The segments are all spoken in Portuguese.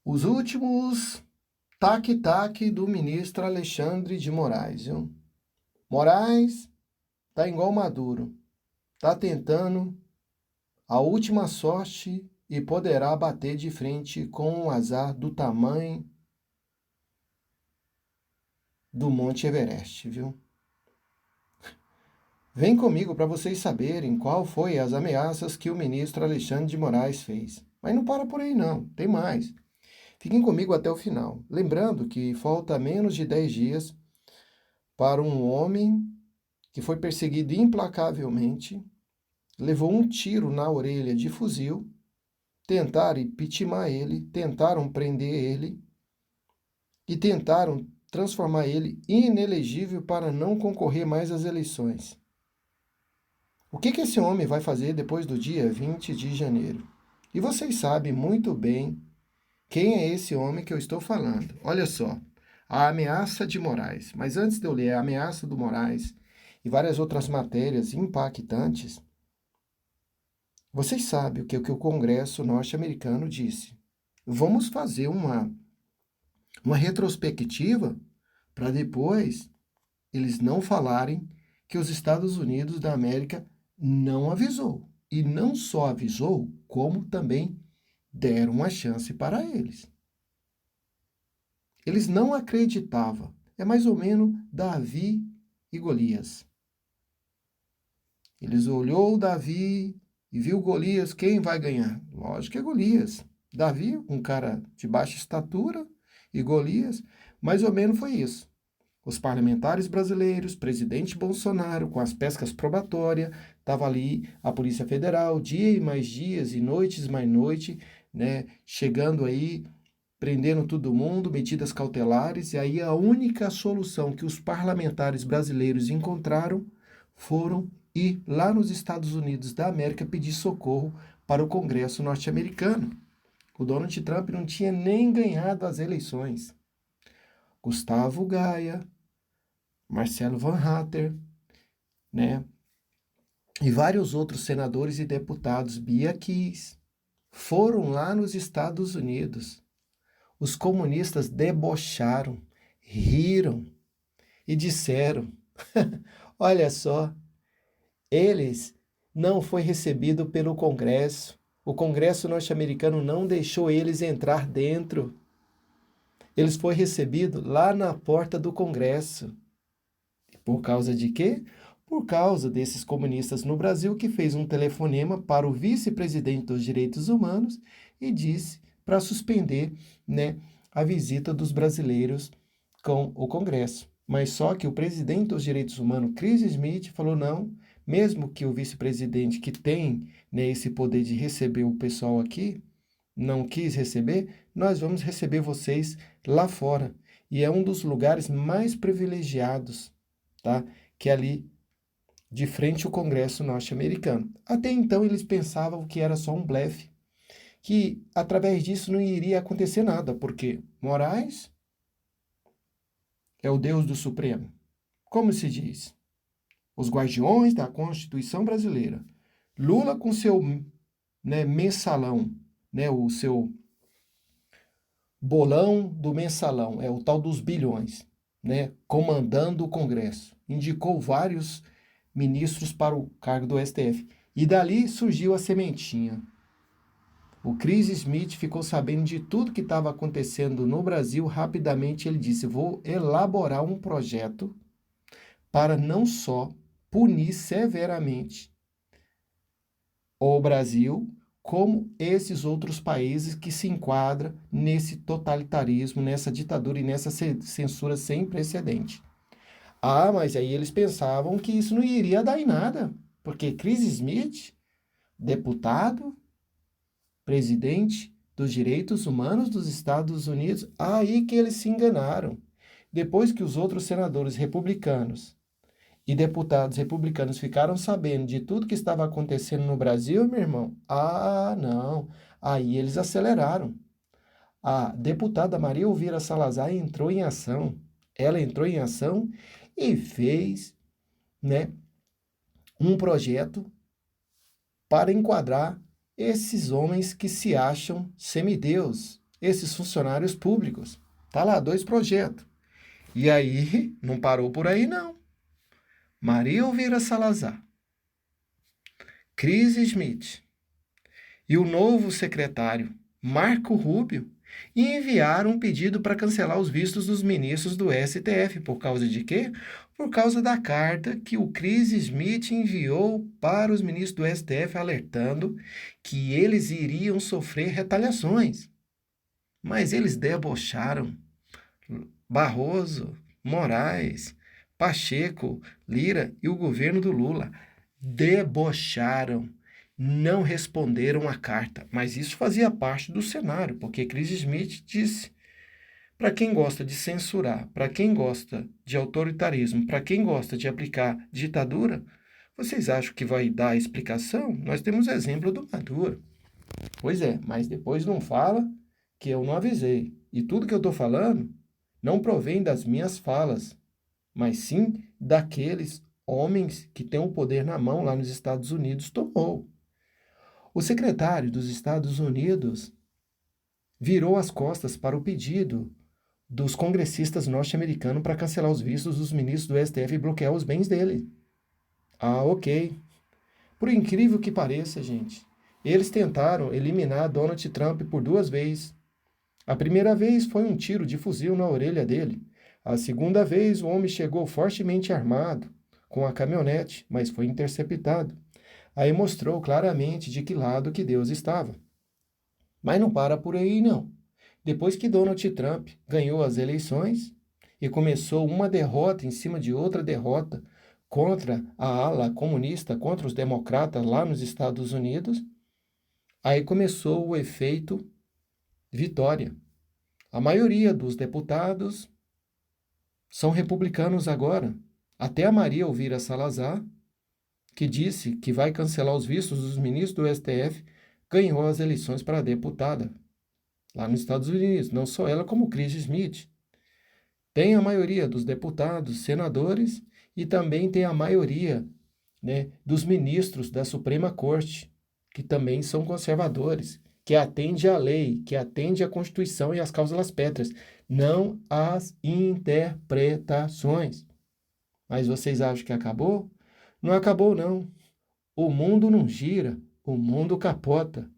Os últimos taque-taque do ministro Alexandre de Moraes, viu? Moraes tá igual Maduro, tá tentando a última sorte e poderá bater de frente com um azar do tamanho do Monte Everest, viu? Vem comigo para vocês saberem qual foi as ameaças que o ministro Alexandre de Moraes fez. Mas não para por aí não, tem mais. Fiquem comigo até o final. Lembrando que falta menos de 10 dias para um homem que foi perseguido implacavelmente, levou um tiro na orelha de fuzil, tentaram impeachment ele, tentaram prender ele e tentaram transformar ele inelegível para não concorrer mais às eleições. O que esse homem vai fazer depois do dia 20 de janeiro? E vocês sabem muito bem quem é esse homem que eu estou falando. Olha só, a ameaça de Moraes. Mas antes de eu ler a ameaça do Moraes e várias outras matérias impactantes, vocês sabem o que o Congresso norte-americano disse. Vamos fazer uma retrospectiva para depois eles não falarem que os Estados Unidos da América não avisou. E não só avisou, como também deram uma chance para eles. Eles não acreditavam. É mais ou menos Davi e Golias. Eles olhou Davi e viu Golias, quem vai ganhar? Lógico que é Golias. Davi, um cara de baixa estatura, e Golias, mais ou menos foi isso. Os parlamentares brasileiros, presidente Bolsonaro, com as pescas probatórias, estava ali a Polícia Federal, dia e mais dias, e noites mais noite, né, chegando aí, prendendo todo mundo, medidas cautelares, e aí a única solução que os parlamentares brasileiros encontraram foram ir lá nos Estados Unidos da América pedir socorro para o Congresso norte-americano. O Donald Trump não tinha nem ganhado as eleições. Gustavo Gaia, Marcelo Van Hatter, né? E vários outros senadores e deputados, Bia Kiss, foram lá nos Estados Unidos. Os comunistas debocharam, riram e disseram: olha só, eles não foi recebido pelo Congresso. O Congresso norte-americano não deixou eles entrar dentro. Eles foram recebidos lá na porta do Congresso. Por causa de quê? Por causa desses comunistas no Brasil que fez um telefonema para o vice-presidente dos direitos humanos e disse para suspender, né, a visita dos brasileiros com o Congresso. Mas só que o presidente dos direitos humanos, Chris Smith, falou não, mesmo que o vice-presidente que tem, né, esse poder de receber o pessoal aqui, não quis receber, nós vamos receber vocês lá fora. E é um dos lugares mais privilegiados, tá? Que é ali de frente ao Congresso norte-americano. Até então eles pensavam que era só um blefe, que através disso não iria acontecer nada, porque Moraes é o Deus do Supremo. Como se diz? Os guardiões da Constituição brasileira. Lula com seu, né, mensalão, né, o seu bolão do mensalão, é o tal dos bilhões, né, comandando o Congresso. Indicou vários ministros para o cargo do STF. E dali surgiu a sementinha. O Chris Smith ficou sabendo de tudo que estava acontecendo no Brasil. Rapidamente ele disse: vou elaborar um projeto para não só punir severamente o Brasil, como esses outros países que se enquadram nesse totalitarismo, nessa ditadura e nessa censura sem precedente. Ah, mas aí eles pensavam que isso não iria dar em nada, porque Chris Smith, deputado, presidente dos direitos humanos dos Estados Unidos, aí que eles se enganaram. Depois que os outros senadores republicanos e deputados republicanos ficaram sabendo de tudo que estava acontecendo no Brasil, meu irmão, ah, não, aí eles aceleraram. A deputada Maria Elvira Salazar entrou em ação. Ela entrou em ação e fez, né, um projeto para enquadrar esses homens que se acham semideus. esses funcionários públicos. Tá lá, 2 projetos. E aí, não parou por aí, não. Maria Elvira Salazar, Cris Schmidt e o novo secretário, Marco Rubio, enviaram um pedido para cancelar os vistos dos ministros do STF. Por causa de quê? Por causa da carta que o Cris Schmidt enviou para os ministros do STF, alertando que eles iriam sofrer retaliações. Mas eles debocharam. Barroso, Moraes, Pacheco, Lira e o governo do Lula debocharam, não responderam à carta. Mas isso fazia parte do cenário, porque Chris Schmidt disse: para quem gosta de censurar, para quem gosta de autoritarismo, para quem gosta de aplicar ditadura, vocês acham que vai dar explicação? Nós temos exemplo do Maduro. Pois é, mas depois não fala que eu não avisei. E tudo que eu estou falando não provém das minhas falas, mas sim daqueles homens que têm o poder na mão lá nos Estados Unidos tomou. O secretário dos Estados Unidos virou as costas para o pedido dos congressistas norte-americanos para cancelar os vistos dos ministros do STF e bloquear os bens dele. Ah, ok. Por incrível que pareça, gente, eles tentaram eliminar Donald Trump por 2 vezes. A primeira vez foi um tiro de fuzil na orelha dele. A segunda vez, o homem chegou fortemente armado, com a caminhonete, mas foi interceptado. Aí mostrou claramente de que lado que Deus estava. Mas não para por aí, não. Depois que Donald Trump ganhou as eleições e começou uma derrota em cima de outra derrota contra a ala comunista, contra os democratas lá nos Estados Unidos, aí começou o efeito vitória. A maioria dos deputados são republicanos agora. Até a Maria Elvira Salazar, que disse que vai cancelar os vistos dos ministros do STF, ganhou as eleições para deputada lá nos Estados Unidos. Não só ela, como Chris Schmidt. Tem a maioria dos deputados, senadores e também tem a maioria, né, dos ministros da Suprema Corte, que também são conservadores, que atende à lei, que atende à Constituição e às cláusulas pétreas, não às interpretações. Mas vocês acham que acabou? Não acabou, não. O mundo não gira, o mundo capota.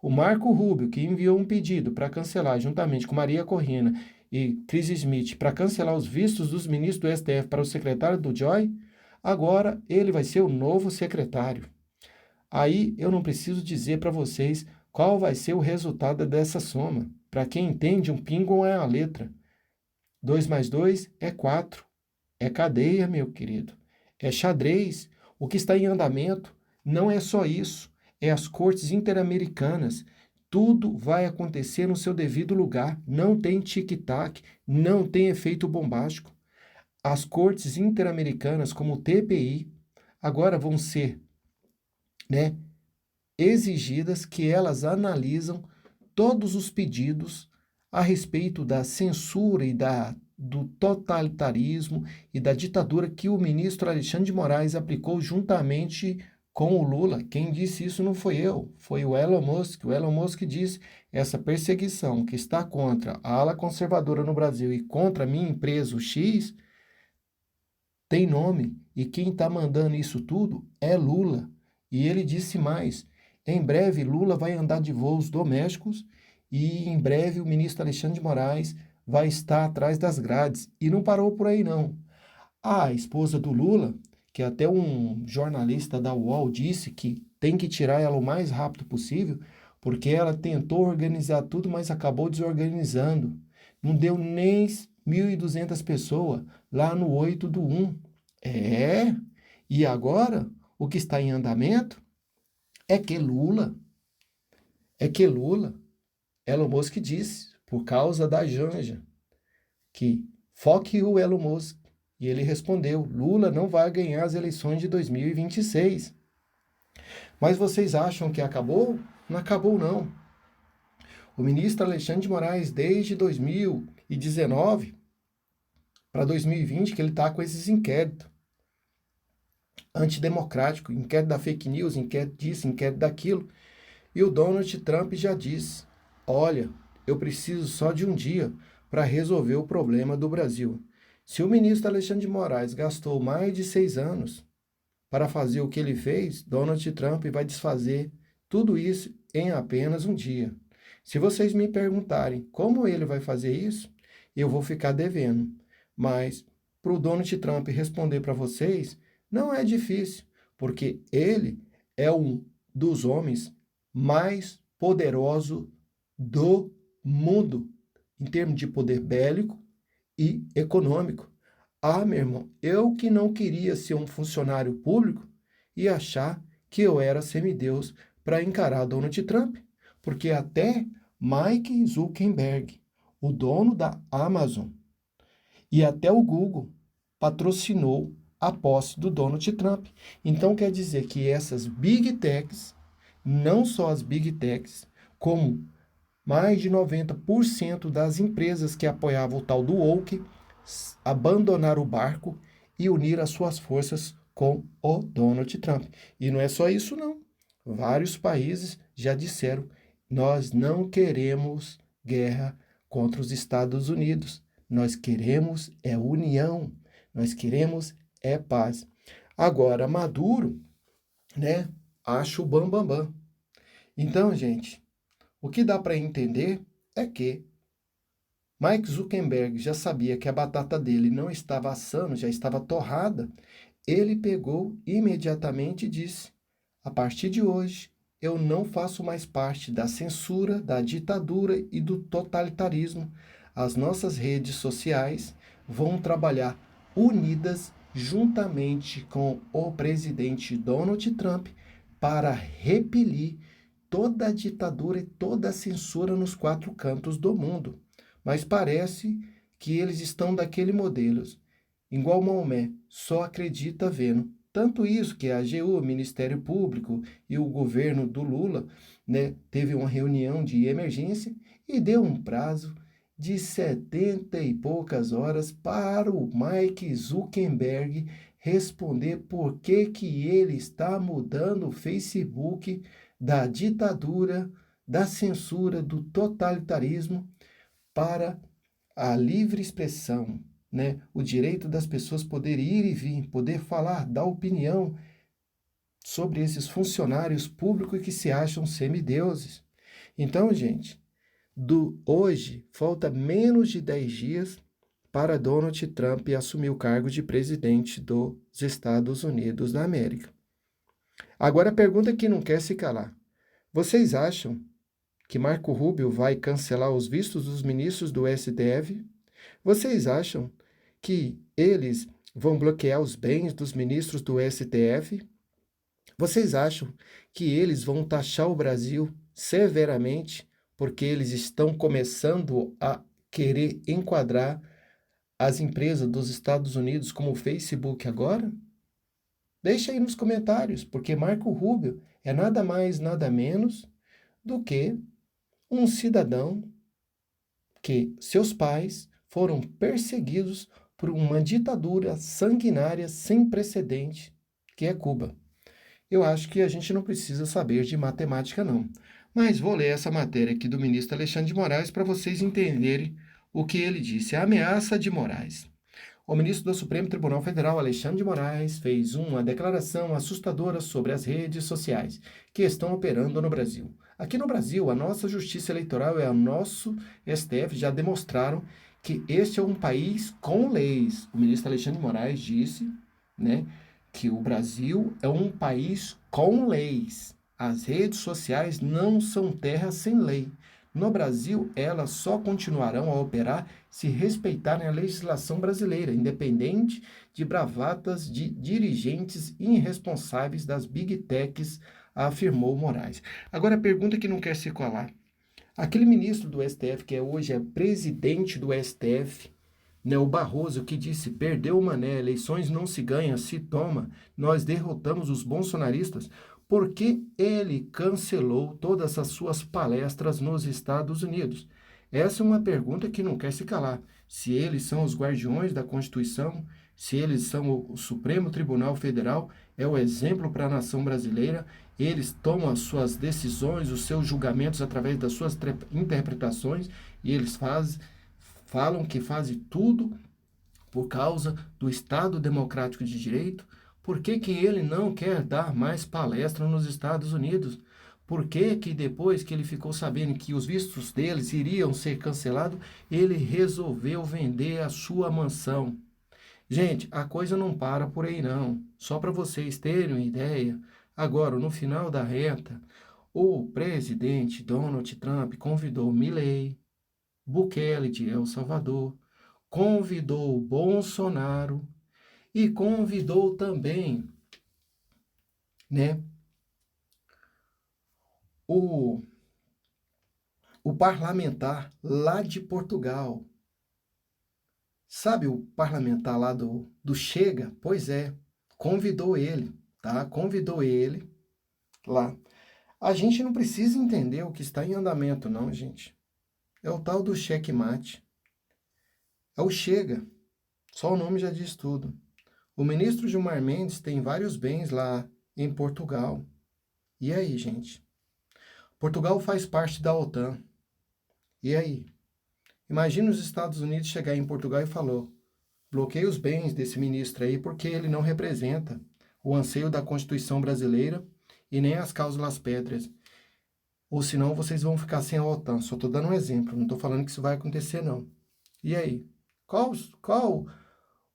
O Marco Rubio, que enviou um pedido para cancelar, juntamente com Maria Corrina e Chris Schmidt, para cancelar os vistos dos ministros do STF para o secretário do Joy, agora ele vai ser o novo secretário. Aí eu não preciso dizer para vocês qual vai ser o resultado dessa soma. Para quem entende, um pingo é a letra. 2 mais 2 é 4. É cadeia, meu querido. É xadrez. O que está em andamento não é só isso. É as cortes interamericanas. Tudo vai acontecer no seu devido lugar. Não tem tic-tac, não tem efeito bombástico. As cortes interamericanas, como o TPI, agora vão ser, né, exigidas que elas analisam todos os pedidos a respeito da censura e do totalitarismo e da ditadura que o ministro Alexandre de Moraes aplicou juntamente com o Lula. Quem disse isso não foi eu, foi o Elon Musk. O Elon Musk disse: essa perseguição que está contra a ala conservadora no Brasil e contra a minha empresa, o X, tem nome, e quem está mandando isso tudo é Lula. E ele disse mais: em breve Lula vai andar de voos domésticos e em breve o ministro Alexandre de Moraes vai estar atrás das grades. E não parou por aí, não. A esposa do Lula, que até um jornalista da UOL disse que tem que tirar ela o mais rápido possível, porque ela tentou organizar tudo, mas acabou desorganizando. Não deu nem 1.200 pessoas lá no 8 do 1. É, e agora o que está em andamento é que Lula, Elon Musk disse, por causa da Janja, que foque o Elon Musk. E ele respondeu: Lula não vai ganhar as eleições de 2026. Mas vocês acham que acabou? Não acabou, não. O ministro Alexandre de Moraes, desde 2019 para 2020, que ele está com esses inquéritos antidemocráticos, inquérito da fake news, inquérito disso, inquérito daquilo. E o Donald Trump já disse: olha, eu preciso só de um dia para resolver o problema do Brasil. Se o ministro Alexandre de Moraes gastou mais de 6 anos para fazer o que ele fez, Donald Trump vai desfazer tudo isso em apenas um dia. Se vocês me perguntarem como ele vai fazer isso, eu vou ficar devendo. Mas para o Donald Trump responder para vocês, não é difícil, porque ele é um dos homens mais poderosos do mundo, em termos de poder bélico e econômico. Ah, meu irmão, eu que não queria ser um funcionário público e achar que eu era semideus para encarar Donald Trump, porque até Mike Zuckerberg, o dono da Amazon, e até o Google patrocinou a posse do Donald Trump. Então quer dizer que essas big techs, não só as big techs, como mais de 90% das empresas que apoiavam o tal do woke abandonaram o barco e uniram as suas forças com o Donald Trump. E não é só isso, não. Vários países já disseram: nós não queremos guerra contra os Estados Unidos. Nós queremos é união. Nós queremos é paz. Agora, Maduro, né, acha o bam, bam, bam. Então, gente, o que dá para entender é que Mike Zuckerberg já sabia que a batata dele não estava assando, já estava torrada. Ele pegou imediatamente e disse: a partir de hoje, eu não faço mais parte da censura, da ditadura e do totalitarismo. As nossas redes sociais vão trabalhar unidas juntamente com o presidente Donald Trump para repelir toda a ditadura e toda a censura nos 4 cantos do mundo. Mas parece que eles estão daquele modelo, igual Maomé, só acredita vendo. Tanto isso que a AGU, o Ministério Público e o governo do Lula, né, teve uma reunião de emergência e deu um prazo de 70 e poucas horas para o Mike Zuckerberg responder por que ele está mudando o Facebook da ditadura, da censura, do totalitarismo para a livre expressão, né? O direito das pessoas poder ir e vir, poder falar, dar opinião sobre esses funcionários públicos que se acham semideuses. Então, gente, hoje falta menos de 10 dias para Donald Trump assumir o cargo de presidente dos Estados Unidos da América. Agora a pergunta que não quer se calar. Vocês acham que Marco Rubio vai cancelar os vistos dos ministros do STF? Vocês acham que eles vão bloquear os bens dos ministros do STF? Vocês acham que eles vão taxar o Brasil severamente porque eles estão começando a querer enquadrar as empresas dos Estados Unidos como o Facebook agora? Deixa aí nos comentários, porque Marco Rubio é nada mais, nada menos do que um cidadão que seus pais foram perseguidos por uma ditadura sanguinária sem precedente, que é Cuba. Eu acho que a gente não precisa saber de matemática, não. Mas vou ler essa matéria aqui do ministro Alexandre de Moraes para vocês entenderem o que ele disse. A ameaça de Moraes. O ministro do Supremo Tribunal Federal, Alexandre de Moraes, fez uma declaração assustadora sobre as redes sociais que estão operando no Brasil. Aqui no Brasil, a nossa Justiça Eleitoral e o nosso STF já demonstraram que este é um país com leis. O ministro Alexandre de Moraes disse, né, que o Brasil é um país com leis. As redes sociais não são terra sem lei. No Brasil, elas só continuarão a operar se respeitarem a legislação brasileira, independente de bravatas de dirigentes irresponsáveis das Big Techs, afirmou Moraes. Agora, a pergunta que não quer se colar. Aquele ministro do STF, que hoje é presidente do STF, né, o Barroso, que disse: perdeu o mané, eleições não se ganha, se toma, nós derrotamos os bolsonaristas, porque ele cancelou todas as suas palestras nos Estados Unidos? Essa é uma pergunta que não quer se calar. Se eles são os guardiões da Constituição, se eles são o Supremo Tribunal Federal, é o exemplo para a nação brasileira. Eles tomam as suas decisões, os seus julgamentos através das suas interpretações e eles falam que fazem tudo por causa do Estado Democrático de Direito. Por que que ele não quer dar mais palestra nos Estados Unidos? Por que que depois que ele ficou sabendo que os vistos deles iriam ser cancelados, ele resolveu vender a sua mansão? Gente, a coisa não para por aí não. Só para vocês terem uma ideia, agora no final da reta, o presidente Donald Trump convidou Milley, Bukele de El Salvador, convidou o Bolsonaro e convidou também, né, o, o parlamentar lá de Portugal. Sabe o parlamentar lá do Chega? Pois é, convidou ele, tá? Convidou ele lá. A gente não precisa entender o que está em andamento, não, gente. É o tal do checkmate. É o Chega. Só o nome já diz tudo. O ministro Gilmar Mendes tem vários bens lá em Portugal. E aí, gente? Portugal faz parte da OTAN. E aí? Imagina os Estados Unidos chegar em Portugal e falou: bloqueie os bens desse ministro aí porque ele não representa o anseio da Constituição brasileira e nem as cláusulas pétreas. Ou senão vocês vão ficar sem a OTAN. Só estou dando um exemplo, não estou falando que isso vai acontecer, não. E aí?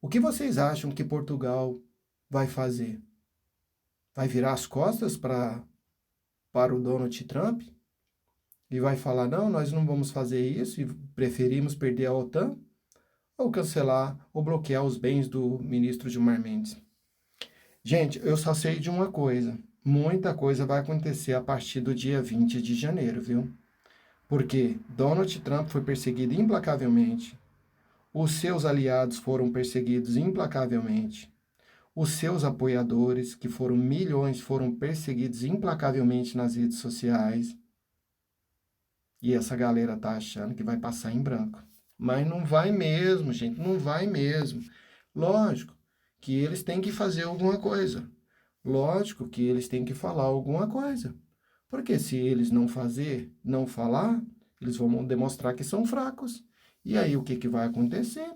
O que vocês acham que Portugal vai fazer? Vai virar as costas para o Donald Trump? E vai falar, não, nós não vamos fazer isso e preferimos perder a OTAN? Ou cancelar ou bloquear os bens do ministro Gilmar Mendes? Gente, eu só sei de uma coisa. Muita coisa vai acontecer a partir do dia 20 de janeiro, viu? Porque Donald Trump foi perseguido implacavelmente. Os seus aliados foram perseguidos implacavelmente. Os seus apoiadores, que foram milhões, foram perseguidos implacavelmente nas redes sociais. E essa galera tá achando que vai passar em branco. Mas não vai mesmo, gente, não vai mesmo. Lógico que eles têm que fazer alguma coisa. Lógico que eles têm que falar alguma coisa. Porque se eles não não falar, eles vão demonstrar que são fracos. E aí o que que vai acontecer?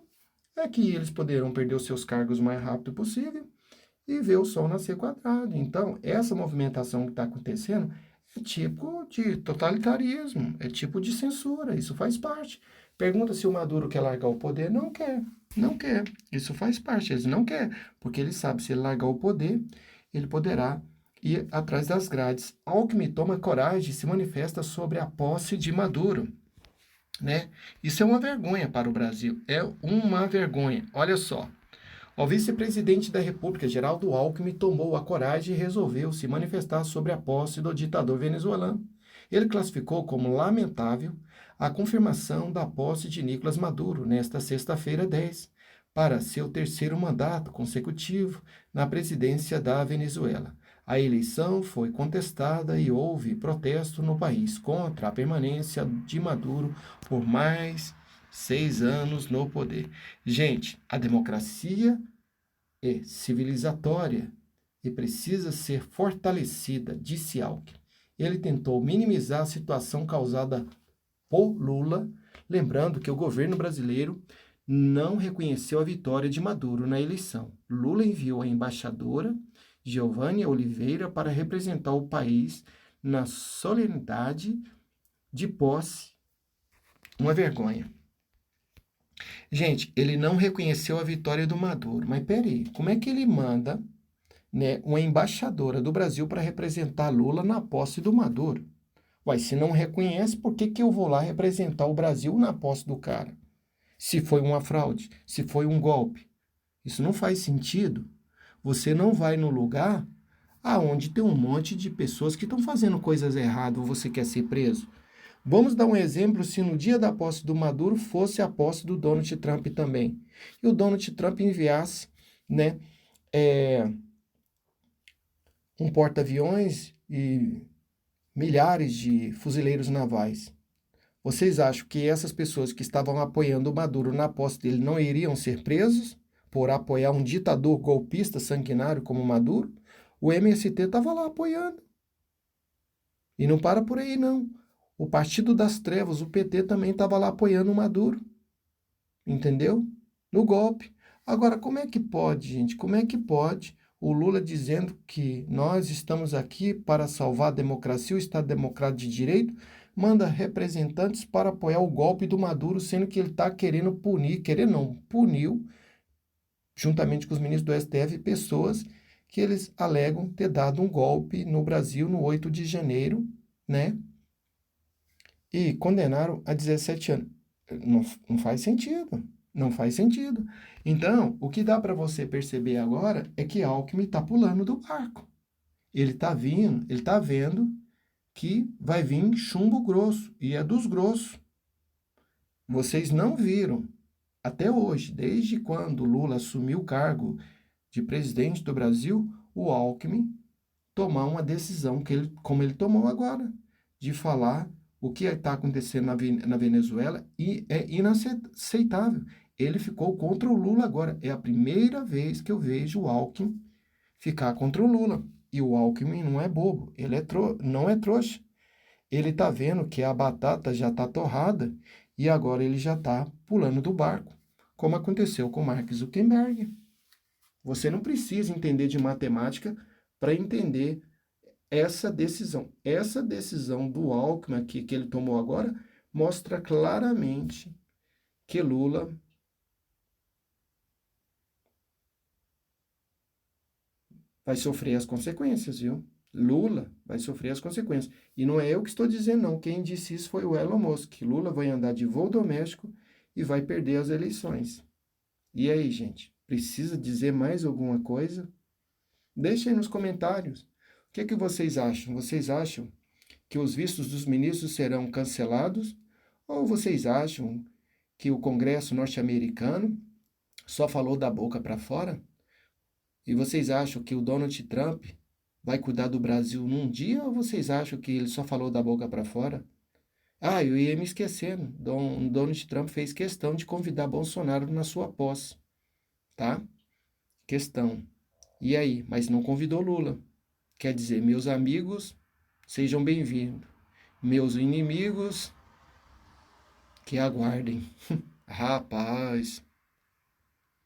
É que eles poderão perder os seus cargos o mais rápido possível e ver o sol nascer quadrado. Então, essa movimentação que está acontecendo é tipo de totalitarismo, é tipo de censura, isso faz parte. Pergunta se o Maduro quer largar o poder. Não quer, não quer. Isso faz parte, eles não querem, porque ele sabe, se ele largar o poder, ele poderá ir atrás das grades. Alckmin toma coragem e se manifesta sobre a posse de Maduro. Né? Isso é uma vergonha para o Brasil, é uma vergonha. Olha só, o vice-presidente da República, Geraldo Alckmin, tomou a coragem e resolveu se manifestar sobre a posse do ditador venezuelano. Ele classificou como lamentável a confirmação da posse de Nicolás Maduro nesta sexta-feira 10, para seu terceiro mandato consecutivo na presidência da Venezuela. A eleição foi contestada e houve protesto no país contra a permanência de Maduro por mais 6 anos no poder. Gente, a democracia é civilizatória e precisa ser fortalecida, disse Alckmin. Ele tentou minimizar a situação causada por Lula, lembrando que o governo brasileiro não reconheceu a vitória de Maduro na eleição. Lula enviou a embaixadora Giovânia Oliveira para representar o país na solenidade de posse. Uma vergonha. Gente, ele não reconheceu a vitória do Maduro. Mas peraí, como é que ele manda, né, uma embaixadora do Brasil para representar Lula na posse do Maduro? Uai, se não reconhece, por que que eu vou lá representar o Brasil na posse do cara? Se foi uma fraude, se foi um golpe. Isso não faz sentido. Você não vai no lugar aonde tem um monte de pessoas que estão fazendo coisas erradas ou você quer ser preso. Vamos dar um exemplo se no dia da posse do Maduro fosse a posse do Donald Trump também. E o Donald Trump enviasse, né, um porta-aviões e milhares de fuzileiros navais. Vocês acham que essas pessoas que estavam apoiando o Maduro na posse dele não iriam ser presos por apoiar um ditador golpista sanguinário como Maduro? O MST estava lá apoiando. E não para por aí, não. O Partido das Trevas, o PT, também estava lá apoiando o Maduro. Entendeu? No golpe. Agora, como é que pode, gente? Como é que pode o Lula dizendo que nós estamos aqui para salvar a democracia, o Estado Democrático de Direito, manda representantes para apoiar o golpe do Maduro, sendo que ele está querendo punir, querendo não, puniu, juntamente com os ministros do STF, pessoas que eles alegam ter dado um golpe no Brasil no 8 de janeiro, né? E condenaram a 17 anos. Não faz sentido. Não faz sentido. Então, o que dá para você perceber agora é que Alckmin está pulando do barco. Ele está vindo, ele está vendo que vai vir chumbo grosso, e é dos grossos. Vocês não viram até hoje, desde quando Lula assumiu o cargo de presidente do Brasil, o Alckmin tomar uma decisão como ele tomou agora, de falar o que está acontecendo na Venezuela e é inaceitável. Ele ficou contra o Lula agora. É a primeira vez que eu vejo o Alckmin ficar contra o Lula. E o Alckmin não é bobo, ele não é trouxa. Ele está vendo que a batata já está torrada e agora ele já está pulando do barco, como aconteceu com Mark Zuckerberg. Você não precisa entender de matemática para entender essa decisão. Essa decisão do Alckmin aqui, que ele tomou agora, mostra claramente que Lula vai sofrer as consequências, viu? Lula vai sofrer as consequências. E não é eu que estou dizendo, não. Quem disse isso foi o Elon Musk. Lula vai andar de voo doméstico e vai perder as eleições. E aí, gente? Precisa dizer mais alguma coisa? Deixem aí nos comentários. O que é que vocês acham? Vocês acham que os vistos dos ministros serão cancelados? Ou vocês acham que o Congresso norte-americano só falou da boca para fora? E vocês acham que o Donald Trump vai cuidar do Brasil num dia? Ou vocês acham que ele só falou da boca para fora? Ah, eu ia me esquecendo. Donald Trump fez questão de convidar Bolsonaro na sua posse, tá? Questão. E aí? Mas não convidou Lula. Quer dizer, meus amigos, sejam bem-vindos. Meus inimigos, que aguardem. Rapaz.